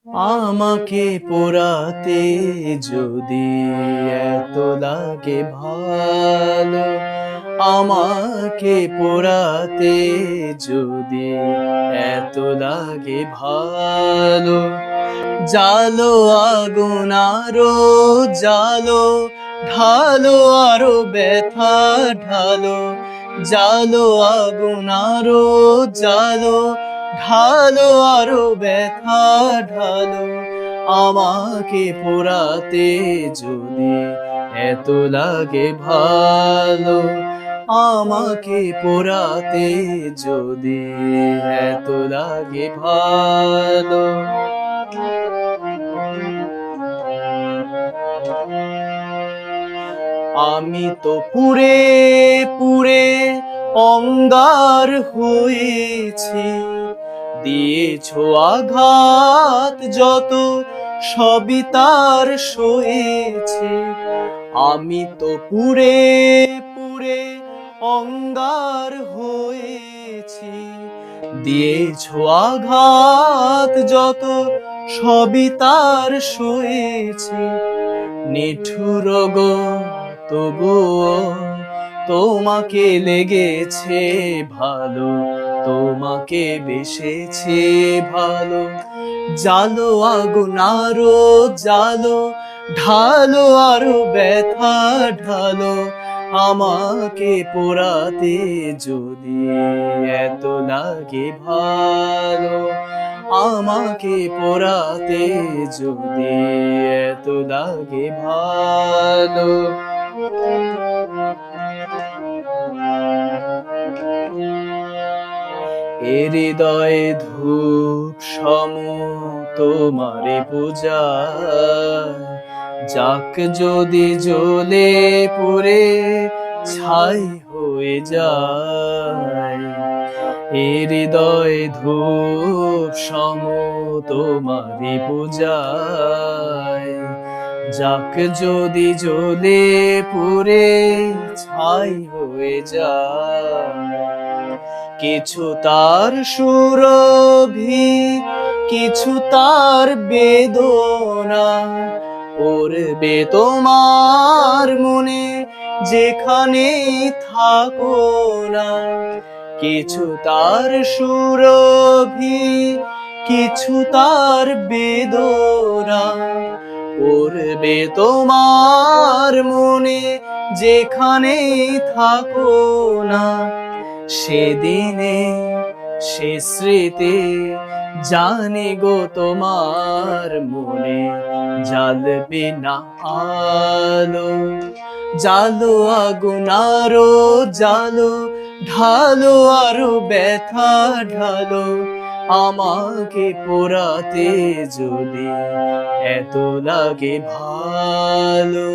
আমাকে পোড়াতে যদি এত লাগে ভালো, আমাকে পোড়াতে যদি এত লাগে ভালো, জালো আগুন আরো জালো, ঢালো আরো ব্যথা ঢালো, জালো আগুন আরো জালো, ঢালো আরো ব্যথা ঢালো, আমাকে পোড়াতে যদি এত লাগে ভালো, আমাকে পোড়াতে যদি এত লাগে ভালো। আমি তো পুড়ে পুড়ে অঙ্গার হয়েছি, দিয়েছো আঘাত যত সবই তার সয়েছে। আমি তো পুড়ে পুড়ে অঙ্গার হয়েছি, দিয়েছো আঘাত যত সবই তার সয়েছে। নিঠুর গো তবুও তোমাকে লেগেছে ভালো, তোমাকে বেসেছে ভালো, জালো আগুন আরো জালো, ঢালো আরো ব্যথা ঢালো, আমাকে পোড়াতে যদি এত লাগে ভালো, আমাকে পোড়াতে যদি এত লাগে ভালো। এ হৃদয়ে ধূপ সম তোমারে পূজা, যাক যদি জ্বলে পুড়ে ছাই হয়ে যায়। এ হৃদয়ে ধূপ সম তোমারে পূজায়, যাক যদি জ্বলে পুড়ে ছাই হয়ে যায়। কিছু তার সুরভি, কিছু তার বেদনা, পড়বে তোমার মনে যেখানে থাকো না। কিছু তার সুরভি, কিছু তার বেদনা, পড়বে তোমার মনে যেখানে থাকো না। সেদিনে সে স্মৃতি জানি গো তোমার মনে জ্বালবে না আলো, জালো আগুন আরো জালো, ঢালো আরো ব্যথা ঢালো, আমাকে পোড়াতে যদি এত লাগে ভালো।